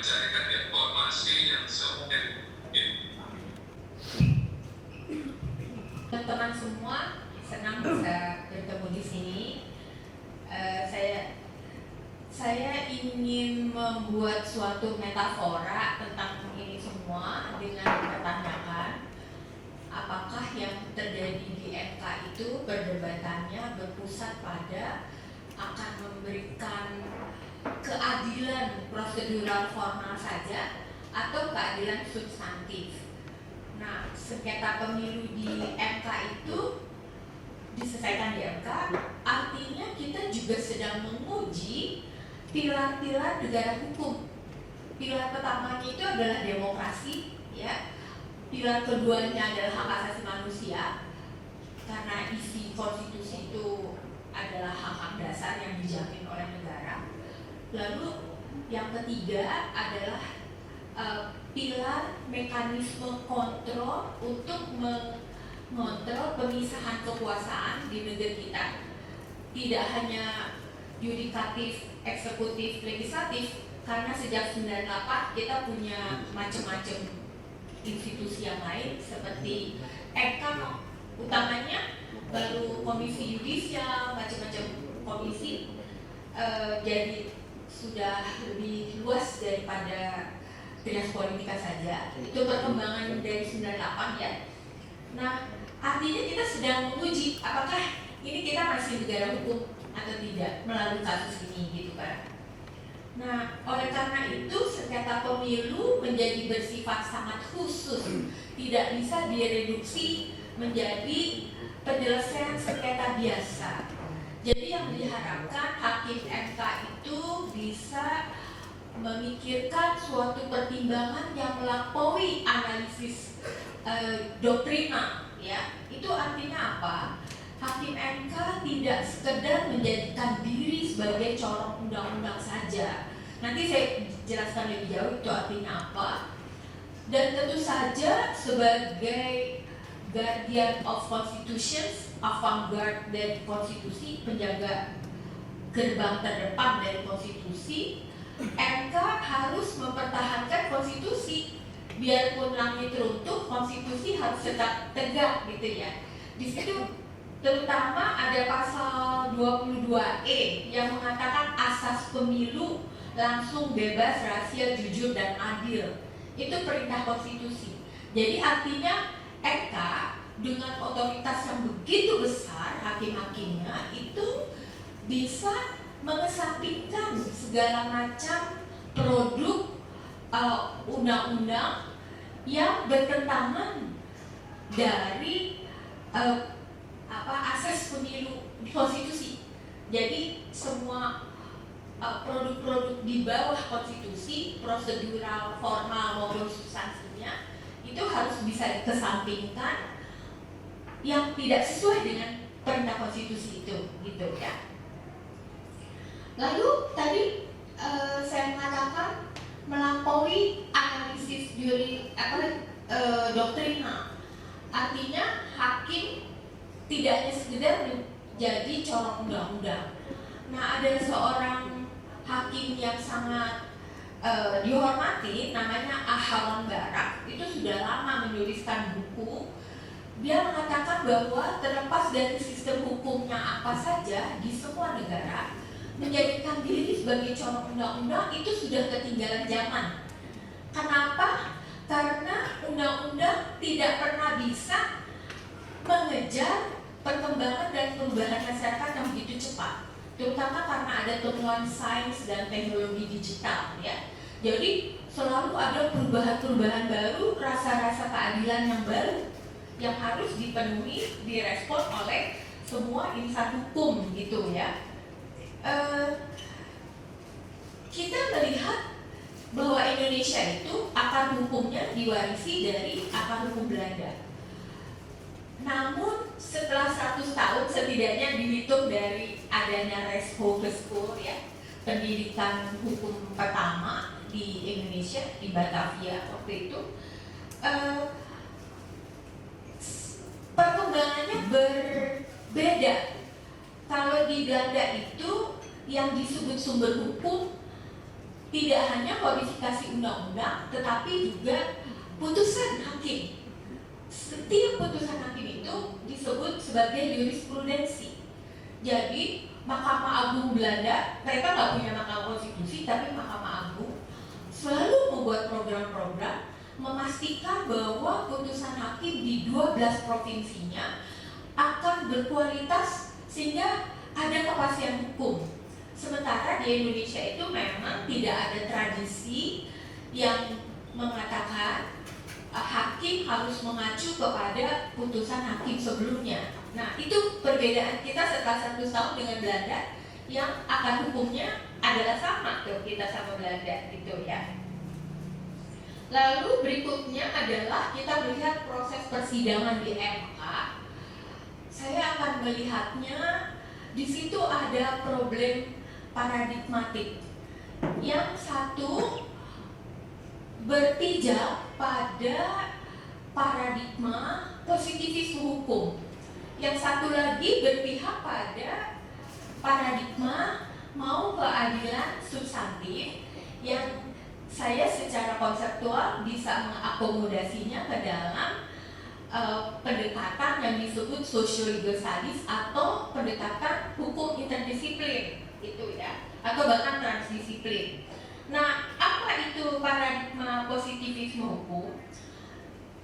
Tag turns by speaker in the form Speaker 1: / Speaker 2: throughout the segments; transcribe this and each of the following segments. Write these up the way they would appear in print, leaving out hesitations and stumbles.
Speaker 1: mencarikan informasi yang seobjektif.
Speaker 2: Teman-teman semua, senang bisa bertemu di sini. Saya ingin membuat suatu metafora tentang ini semua dengan mempertanyakan apakah yang terjadi di MK itu perdebatannya berpusat pada akan memberikan keadilan prosedural formal saja atau keadilan substantif. Nah, sengketa pemilu di MK itu diselesaikan di MK, artinya kita juga sedang menguji pilar-pilar negara hukum. Pilar pertamanya itu adalah demokrasi, ya. Pilar keduanya adalah hak asasi manusia, karena isi konstitusi itu adalah hak-hak dasar yang dijamin oleh negara. Lalu yang ketiga adalah pilar mekanisme kontrol untuk mengontrol pemisahan kekuasaan di negeri kita. Tidak hanya yudikatif, eksekutif, legislatif, karena sejak 98 kita punya macam-macam institusi yang lain seperti MK utamanya, baru komisi yudisial, macam-macam komisi, jadi sudah lebih luas daripada dinas politika saja. Itu perkembangan dari 98 ya. Nah, artinya kita sedang menguji apakah ini kita masih negara hukum atau tidak melalui kasus ini, gitu kan. Nah, oleh karena itu sengketa pemilu menjadi bersifat sangat khusus, tidak bisa direduksi menjadi penyelesaian sengketa biasa. Jadi yang diharapkan hakim MK itu bisa memikirkan suatu pertimbangan yang melampaui analisis doktrina, ya. Itu artinya apa? Hakim MK tidak sekedar menjadikan diri sebagai corong undang-undang saja. Nanti saya jelaskan lebih jauh itu artinya apa. Dan tentu saja sebagai guardian of constitutions, avant-garde dari konstitusi, penjaga gerbang terdepan dari konstitusi, MK harus mempertahankan konstitusi. Biarpun langit runtuh, konstitusi harus tetap tegak, gitu ya. Di situ terutama ada pasal 22E yang mengatakan asas pemilu langsung, bebas, rahasia, jujur, dan adil. Itu perintah konstitusi. Jadi artinya MK dengan otoritas yang begitu besar, hakim-hakimnya itu bisa mengesampingkan segala macam produk undang-undang yang bertentangan dari asas pemilu di konstitusi. Jadi semua produk-produk di bawah konstitusi, prosedural, formal maupun substansinya itu harus bisa dikesampingkan yang tidak sesuai dengan perintah konstitusi itu, gitu ya. Lalu tadi saya mengatakan melampaui analisis doktrina, artinya hakim tidak hanya sekedar menjadi corong undang-undang. Nah, ada seorang hakim yang sangat dihormati, namanya Aharon Barak. Itu sudah lama menuliskan buku. Dia mengatakan bahwa terlepas dari sistem hukumnya apa saja di semua negara, menjadikan diri sebagai corong undang-undang itu sudah ketinggalan zaman. Kenapa? Karena undang-undang tidak pernah bisa mengejar perkembangan dan perubahan masyarakat yang begitu cepat, terutama karena ada temuan sains dan teknologi digital, ya. Jadi selalu ada perubahan-perubahan baru, rasa-rasa keadilan yang baru yang harus dipenuhi, direspon oleh semua insan hukum, gitu ya. Kita melihat bahwa Indonesia itu akar hukumnya diwarisi dari akar hukum Belanda. Namun setelah 100 tahun setidaknya dihitung dari adanya res hogeschool, ya, pendidikan hukum pertama di Indonesia, di Batavia waktu itu, perkembangannya berbeda. Kalau di Belanda itu yang disebut sumber hukum tidak hanya kodifikasi undang-undang, tetapi juga putusan hakim. Setiap putusan hakim itu disebut sebagai jurisprudensi. Jadi Mahkamah Agung Belanda, mereka nggak punya Mahkamah Konstitusi, tapi Mahkamah Agung selalu membuat program-program memastikan bahwa putusan hakim di 12 provinsinya akan berkualitas sehingga ada kepastian hukum. Sementara di Indonesia itu memang tidak ada tradisi yang mengatakan hakim harus mengacu kepada putusan hakim sebelumnya. Nah, itu perbedaan kita setelah 100 tahun dengan Belanda, yang akar hukumnya adalah sama tuh kita sama Belanda gitu ya. Lalu berikutnya adalah kita melihat proses persidangan di MK. Saya akan melihatnya di situ ada problem paradigmatik. Yang satu berpijak pada paradigma positivisme hukum. Yang satu lagi berpihak pada paradigma mau keadilan substantif yang saya secara konseptual bisa mengakomodasinya ke dalam pendekatan yang disebut social legal studies atau pendekatan hukum interdisiplin itu ya, atau bahkan transdisiplin. Nah, apa itu paradigma positivisme hukum?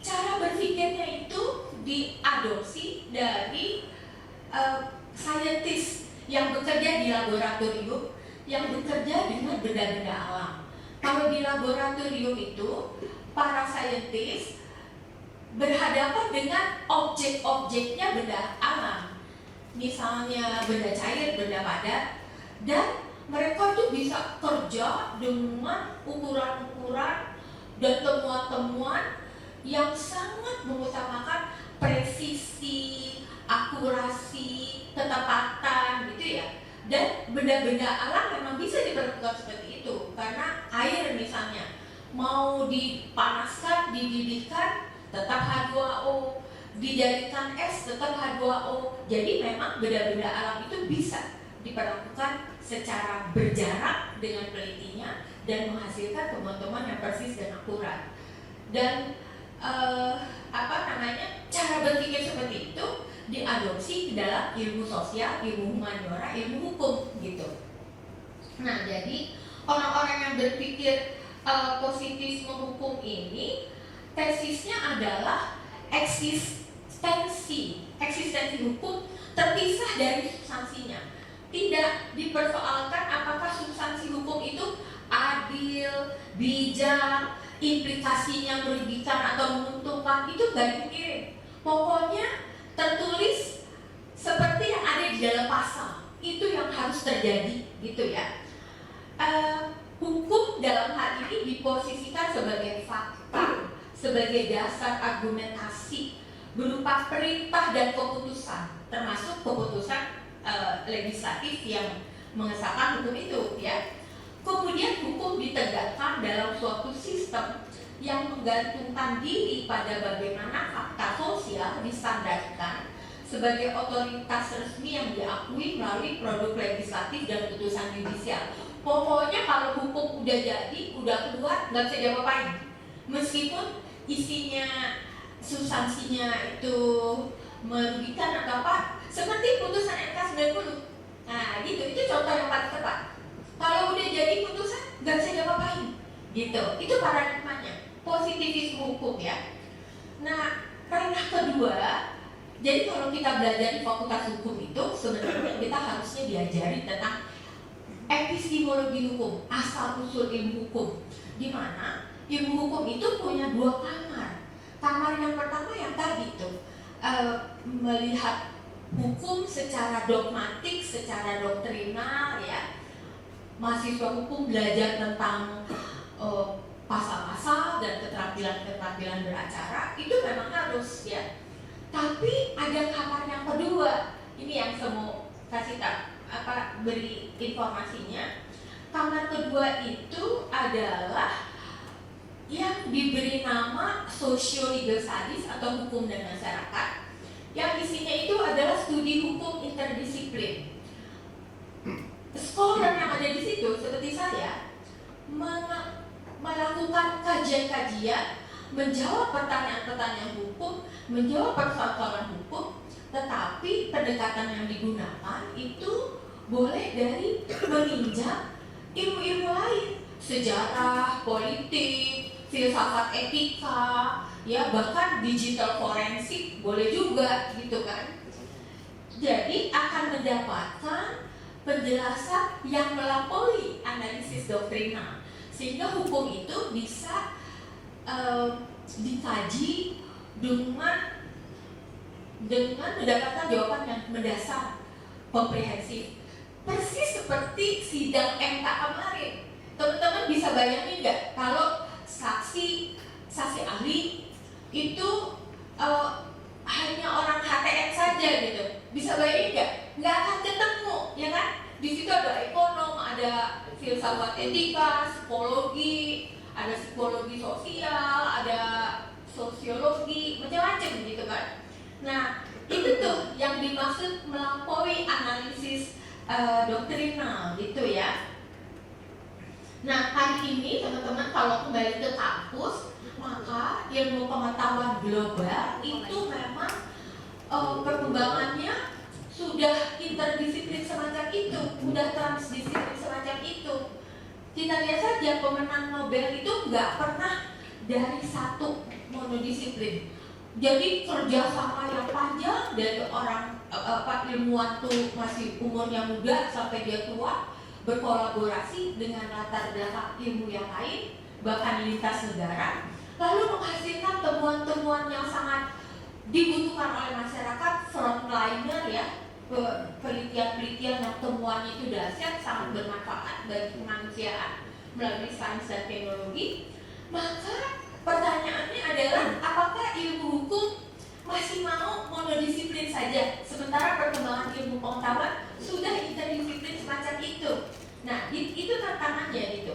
Speaker 2: Cara berpikirnya itu diadopsi dari saintis yang bekerja di laboratorium, yang bekerja dengan benda-benda alam. Kalau di laboratorium itu, para saintis berhadapan dengan objek-objeknya benda alam, misalnya benda cair, benda padat, dan mereka tuh bisa kerja dengan ukuran-ukuran dan temuan-temuan yang sangat mengutamakan presisi, akurasi, ketepatan gitu ya. Dan benda-benda alam memang bisa diperlakukan seperti itu, karena air misalnya mau dipanaskan, dididihkan tetap H2O, dijadikan es tetap H2O. Jadi memang benda-benda alam itu bisa diperlakukan secara berjarak dengan pelitinya dan menghasilkan temuan-temuan yang persis dan akurat. Dan cara berpikir seperti itu diadopsi ke dalam ilmu sosial, ilmu humaniora, ilmu hukum gitu. Nah, jadi orang-orang yang berpikir positivisme hukum ini tesisnya adalah eksistensi hukum terpisah dari substansinya. Tidak dipersoalkan apakah substansi hukum itu adil, bijak, implikasinya merugikan atau menguntungkan, itu gak dipikirin. Pokoknya tertulis seperti yang ada di dalam pasal, itu yang harus terjadi gitu ya. Hukum dalam hal ini diposisikan sebagai fakta, sebagai dasar argumentasi berupa perintah dan keputusan, termasuk keputusan legislatif yang mengesahkan hukum itu ya. Kemudian hukum ditegakkan dalam suatu sistem yang menggantungkan diri pada bagaimana fakta sosial distandarkan sebagai otoritas resmi yang diakui melalui produk legislatif dan putusan judisial. Pokoknya kalau hukum udah jadi, udah keluar, nggak bisa diapa-apain. Meskipun isinya, substansinya itu merugikan atau apa, seperti putusan MK 90. Nah gitu, itu contoh yang paling tepat. Kalau udah jadi putusan, nggak bisa diapa-apain gitu. Itu paradigmanya positivisme hukum ya. Nah, ranah kedua, jadi kalau kita belajar di fakultas hukum itu sebenarnya kita harusnya diajari tentang epistemologi hukum, asal usul ilmu hukum, di mana ilmu hukum itu punya dua kamar. Kamar yang pertama yang tadi tuh melihat hukum secara dogmatik, secara doktrinal ya. Mahasiswa hukum belajar tentang pasal-pasal dan keterampilan-keterampilan beracara, itu memang harus ya. Tapi ada kamar yang kedua, ini yang saya mau kasih beri informasinya. Kamar kedua itu adalah yang diberi nama social legal studies atau hukum dan masyarakat, yang isinya itu adalah studi hukum interdisiplin. Scholar yang ada di situ seperti saya melakukan kajian-kajian, menjawab pertanyaan-pertanyaan hukum, menjawab persoalan hukum, tetapi pendekatan yang digunakan itu boleh dari meninjau ilmu-ilmu lain, sejarah, politik, filsafat etika, ya bahkan digital forensik boleh juga gitu kan. Jadi akan mendapatkan penjelasan yang melampaui analisis doktrinal, sehingga hukum itu bisa dikaji dengan mendapatkan jawaban yang mendasar, komprehensif, persis seperti sidang MK kemarin. Teman-teman bisa bayangin nggak kalau saksi ahli itu hanya orang HTN saja gitu, bisa bayangin nggak akan ketemu, ya kan? Di situ ada ekonom, ada filsafat etika, psikologi, ada psikologi sosial, ada sosiologi, macam-macam gitu kan. Nah, itu tuh yang dimaksud melampaui analisis doktrinal gitu ya. Nah, hari ini teman-teman kalau kembali ke kampus, maka ilmu pengetahuan global itu memang perkembangannya sudah interdisiplin semacam itu, sudah transdisiplin semacam itu. Kita lihat saja pemenang Nobel itu nggak pernah dari satu monodisiplin. Jadi kerjasama yang panjang dari orang ilmuwan tuh masih umurnya muda sampai dia tua, berkolaborasi dengan latar belakang ilmu yang lain, bahkan lintas negara, lalu menghasilkan temuan-temuan yang sangat dibutuhkan oleh masyarakat, frontliner ya, penelitian-penelitian yang temuannya itu dahsyat, sangat bermanfaat bagi kemanusiaan melalui sains dan teknologi. Maka pertanyaannya adalah